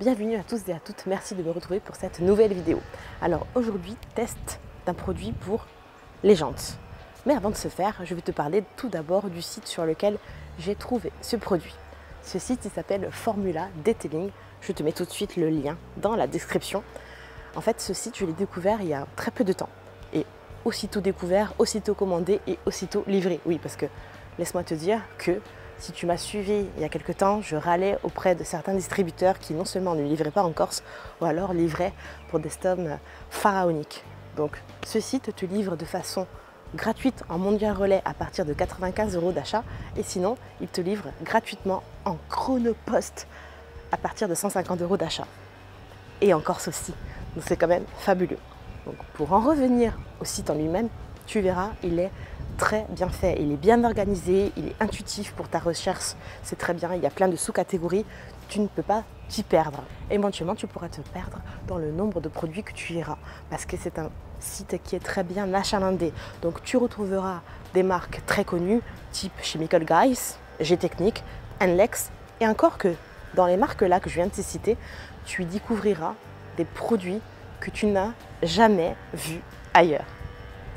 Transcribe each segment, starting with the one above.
Bienvenue à tous et à toutes, merci de me retrouver pour cette nouvelle vidéo. Alors aujourd'hui, test d'un produit pour les jantes. Mais avant de ce faire, je vais te parler tout d'abord du site sur lequel j'ai trouvé ce produit. Ce site, il s'appelle Formula Detailing. Je te mets tout de suite le lien dans la description. En fait, ce site, je l'ai découvert il y a très peu de temps. Et aussitôt découvert, aussitôt commandé et aussitôt livré. Oui, parce que laisse-moi te dire que si tu m'as suivi il y a quelque temps, je râlais auprès de certains distributeurs qui non seulement ne livraient pas en Corse, ou alors livraient pour des sommes pharaoniques. Donc ce site te livre de façon gratuite en mondial relais à partir de 95 € d'achat, et sinon il te livre gratuitement en chronopost à partir de 150 € d'achat. Et en Corse aussi, donc c'est quand même fabuleux. Donc pour en revenir au site en lui-même, tu verras, il est très bien fait, il est bien organisé, il est intuitif pour ta recherche, c'est très bien, il y a plein de sous-catégories, tu ne peux pas t'y perdre. Éventuellement, tu pourras te perdre dans le nombre de produits que tu iras, parce que c'est un site qui est très bien achalandé. Donc tu retrouveras des marques très connues, type Chemical Guys, G-Technique, Enlex, et encore que dans les marques là que je viens de te citer, tu y découvriras des produits que tu n'as jamais vus ailleurs.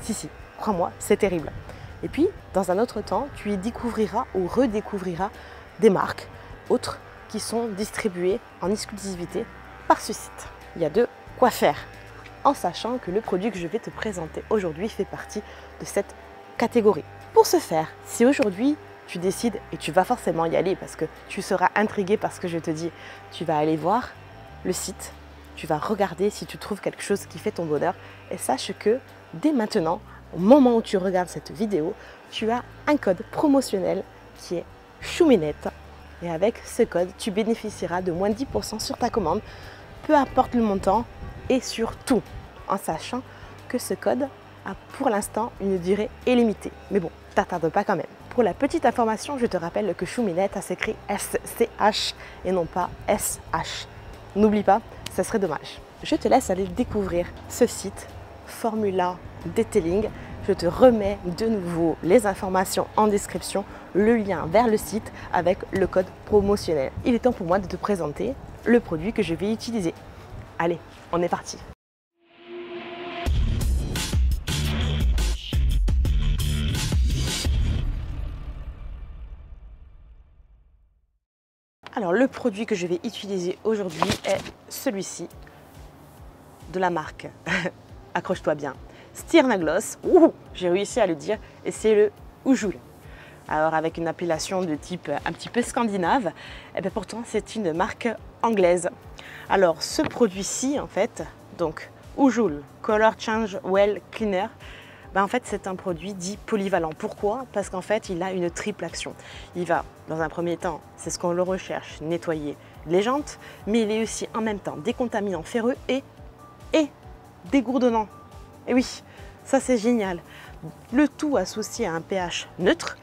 Si, crois-moi, c'est terrible. Et puis, dans un autre temps, tu y découvriras ou redécouvriras des marques autres qui sont distribuées en exclusivité par ce site. Il y a de quoi faire, en sachant que le produit que je vais te présenter aujourd'hui fait partie de cette catégorie. Pour ce faire, si aujourd'hui tu décides, et tu vas forcément y aller parce que tu seras intrigué par ce que je te dis, tu vas aller voir le site, tu vas regarder si tu trouves quelque chose qui fait ton bonheur, et sache que dès maintenant, au moment où tu regardes cette vidéo, tu as un code promotionnel qui est Chouminette. Et avec ce code, tu bénéficieras de moins 10% sur ta commande, peu importe le montant, et surtout en sachant que ce code a pour l'instant une durée illimitée. Mais bon, t'attarde pas quand même. Pour la petite information, je te rappelle que Chouminette, ça s'écrit S-C-H et non pas S-H. N'oublie pas, ça serait dommage. Je te laisse aller découvrir ce site Formula Detailing. Je te remets de nouveau les informations en description, le lien vers le site avec le code promotionnel. Il est temps pour moi de te présenter le produit que je vais utiliser. Allez, on est parti. Alors le produit que je vais utiliser aujourd'hui est celui-ci de la marque, accroche-toi bien, Stirnagloss, j'ai réussi à le dire, et c'est le Oujoul. Alors avec une appellation de type un petit peu scandinave, et bien pourtant c'est une marque anglaise. Alors ce produit-ci en fait, donc Oujoul Color Change Well Cleaner, en fait c'est un produit dit polyvalent. Pourquoi? Parce qu'en fait il a une triple action. Il va dans un premier temps, c'est ce qu'on le recherche, nettoyer les jantes, mais il est aussi en même temps décontaminant ferreux et dégourdonnant. Et oui, ça c'est génial. Le tout associé à un pH neutre,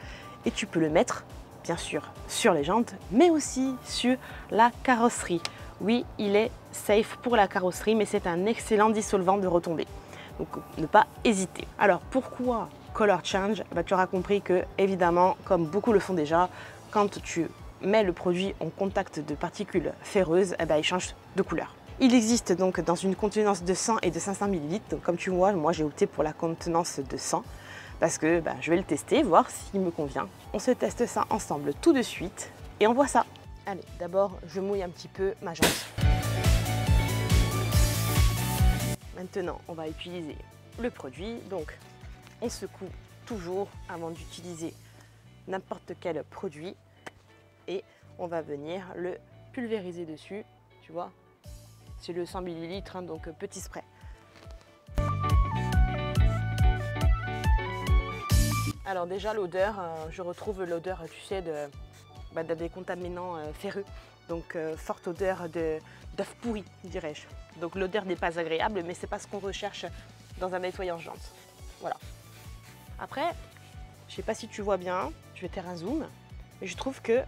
et tu peux le mettre bien sûr sur les jantes, mais aussi sur la carrosserie. Oui, il est safe pour la carrosserie, mais c'est un excellent dissolvant de retombées. Donc ne pas hésiter. Alors pourquoi Color Change? Tu auras compris que évidemment, comme beaucoup le font déjà, quand tu mets le produit en contact de particules ferreuses, il change de couleur. Il existe donc dans une contenance de 100 et de 500 ml. Donc, comme tu vois, moi j'ai opté pour la contenance de 100 parce que je vais le tester, voir s'il me convient. On se teste ça ensemble tout de suite et on voit ça. Allez, d'abord je mouille un petit peu ma jante. Maintenant, on va utiliser le produit. Donc, on secoue toujours avant d'utiliser n'importe quel produit et on va venir le pulvériser dessus, tu vois. C'est le 100 ml, donc petit spray. Alors déjà l'odeur, je retrouve l'odeur, tu sais, de des contaminants ferreux. Donc forte odeur d'œuf pourri, dirais-je. Donc l'odeur n'est pas agréable, mais c'est pas ce qu'on recherche dans un nettoyant jante. Voilà. Après, je sais pas si tu vois bien, je vais faire un zoom, mais je trouve que,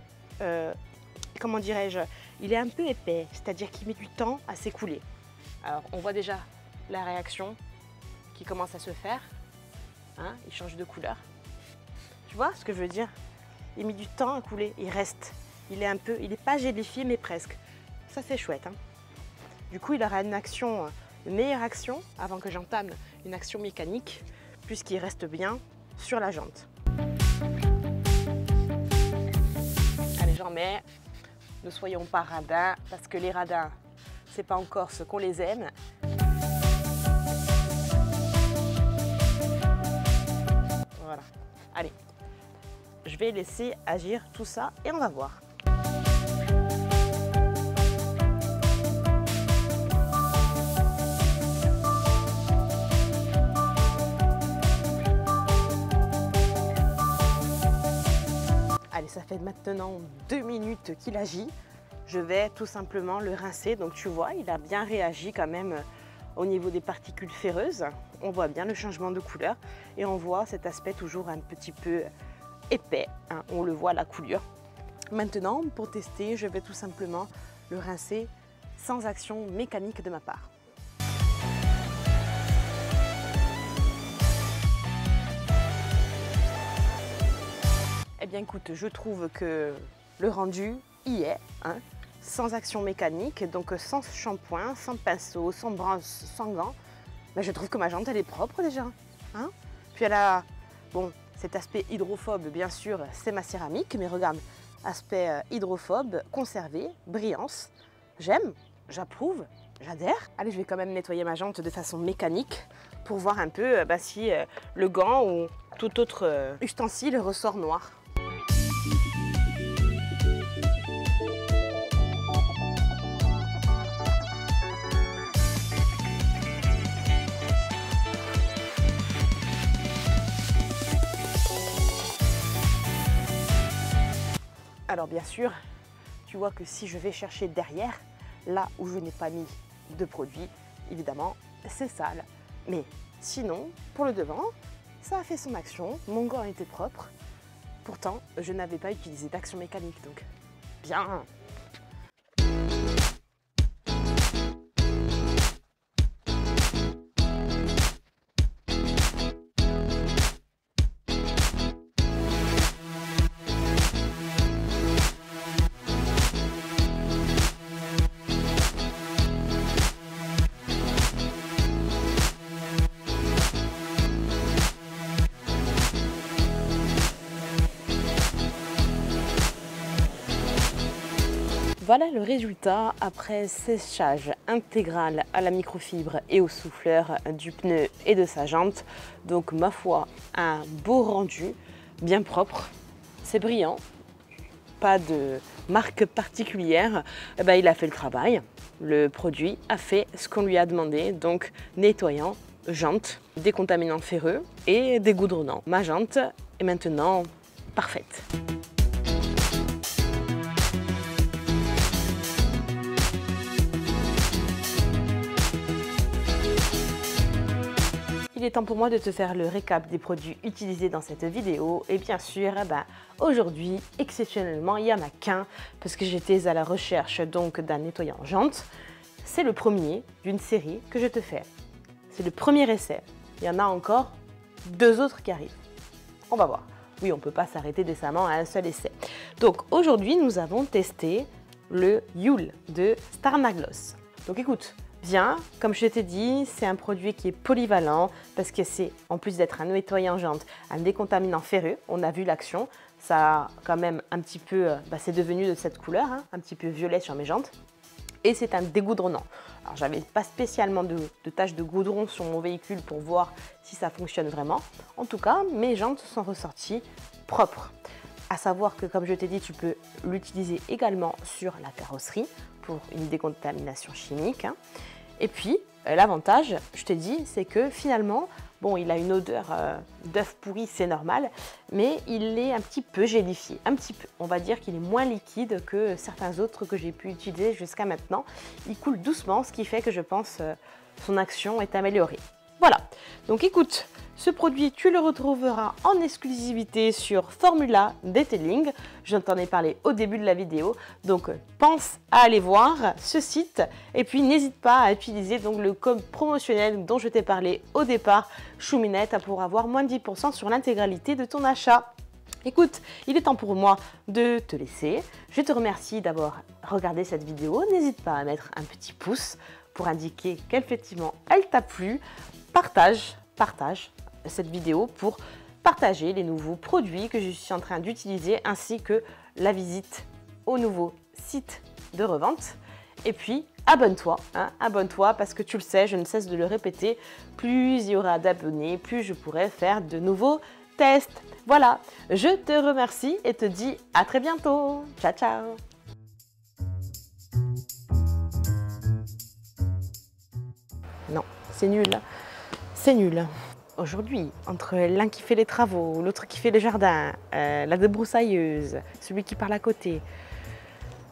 comment dirais-je, il est un peu épais, c'est-à-dire qu'il met du temps à s'écouler. Alors, on voit déjà la réaction qui commence à se faire. Hein, il change de couleur. Tu vois ce que je veux dire? Il met du temps à couler, il reste. Il est pas gélifié, mais presque. ça c'est chouette, hein. Du coup, il aura une meilleure action avant que j'entame une action mécanique, puisqu'il reste bien sur la jante. Allez, j'en mets. Ne soyons pas radins, parce que les radins, c'est pas encore ce qu'on les aime. Voilà. Allez, je vais laisser agir tout ça et on va voir. Allez, ça fait maintenant 2 minutes qu'il agit. Je vais tout simplement le rincer. Donc tu vois, il a bien réagi quand même au niveau des particules ferreuses. On voit bien le changement de couleur et on voit cet aspect toujours un petit peu épais, hein. On le voit à la coulure. Maintenant, pour tester, je vais tout simplement le rincer sans action mécanique de ma part. Eh bien écoute, je trouve que le rendu y est, hein, sans action mécanique, donc sans shampoing, sans pinceau, sans brosse, sans gants. Mais je trouve que ma jante elle est propre déjà, hein. Puis elle a, bon, cet aspect hydrophobe, bien sûr, c'est ma céramique, mais regarde, aspect hydrophobe, conservé, brillance. J'aime, j'approuve, j'adhère. Allez, je vais quand même nettoyer ma jante de façon mécanique pour voir un peu si le gant ou tout autre ustensile ressort noir. Alors bien sûr, tu vois que si je vais chercher derrière, là où je n'ai pas mis de produit, évidemment, c'est sale. Mais sinon, pour le devant, ça a fait son action, mon gant était propre. Pourtant, je n'avais pas utilisé d'action mécanique, donc bien. Voilà le résultat après séchage intégral à la microfibre et au souffleur du pneu et de sa jante. Donc ma foi, un beau rendu, bien propre, c'est brillant, pas de marque particulière. Eh ben, il a fait le travail, le produit a fait ce qu'on lui a demandé, donc nettoyant, jante, décontaminant ferreux et dégoudronnant. Ma jante est maintenant parfaite. Il est temps pour moi de te faire le récap des produits utilisés dans cette vidéo et bien sûr, aujourd'hui, exceptionnellement, il n'y en a qu'un parce que j'étais à la recherche donc d'un nettoyant jante. C'est le premier d'une série que je te fais. C'est le premier essai. Il y en a encore 2 autres qui arrivent. On va voir. Oui, on ne peut pas s'arrêter décemment à un seul essai. Donc aujourd'hui, nous avons testé le Yule de Starmagloss. Donc écoute, bien, comme je t'ai dit, c'est un produit qui est polyvalent parce que c'est, en plus d'être un nettoyant jante, un décontaminant ferreux. On a vu l'action, ça a quand même un petit peu, c'est devenu de cette couleur, hein, un petit peu violet sur mes jantes. Et c'est un dégoudronnant. Alors j'avais pas spécialement de taches de goudron sur mon véhicule pour voir si ça fonctionne vraiment. En tout cas, mes jantes sont ressorties propres. À savoir que, comme je t'ai dit, tu peux l'utiliser également sur la carrosserie pour une décontamination chimique, hein. Et puis, l'avantage, je te dis, c'est que finalement, bon, il a une odeur d'œuf pourri, c'est normal, mais il est un petit peu gélifié, un petit peu. On va dire qu'il est moins liquide que certains autres que j'ai pu utiliser jusqu'à maintenant. Il coule doucement, ce qui fait que je pense son action est améliorée. Voilà, donc écoute, ce produit, tu le retrouveras en exclusivité sur Formula Detailing. Je t'en ai parlé au début de la vidéo, donc pense à aller voir ce site et puis n'hésite pas à utiliser donc le code promotionnel dont je t'ai parlé au départ, Chouminette, pour avoir moins de 10% sur l'intégralité de ton achat. Écoute, il est temps pour moi de te laisser. Je te remercie d'avoir regardé cette vidéo. N'hésite pas à mettre un petit pouce pour indiquer qu'effectivement elle t'a plu. Partage cette vidéo pour partager les nouveaux produits que je suis en train d'utiliser ainsi que la visite au nouveau site de revente. Et puis, abonne-toi, abonne-toi parce que tu le sais, je ne cesse de le répéter, plus il y aura d'abonnés, plus je pourrai faire de nouveaux tests. Voilà, je te remercie et te dis à très bientôt. Ciao, ciao. Non, c'est nul, c'est nul. Aujourd'hui, entre l'un qui fait les travaux, l'autre qui fait le jardin, la débroussailleuse, celui qui parle à côté,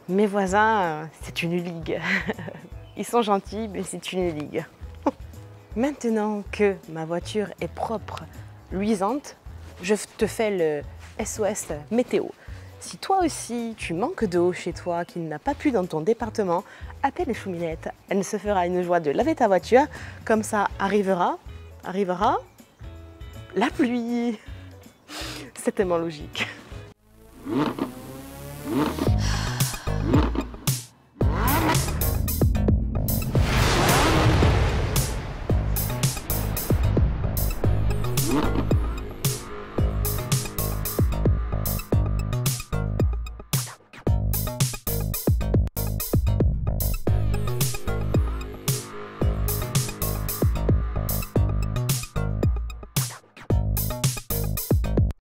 mes voisins, c'est une ligue. Ils sont gentils, mais c'est une ligue. Maintenant que ma voiture est propre, luisante, je te fais le SOS météo. Si toi aussi, tu manques d'eau chez toi, qu'il n'a pas plu dans ton département, appelle Chouminette. Elle se fera une joie de laver ta voiture. Comme ça, arrivera la pluie. C'est tellement logique.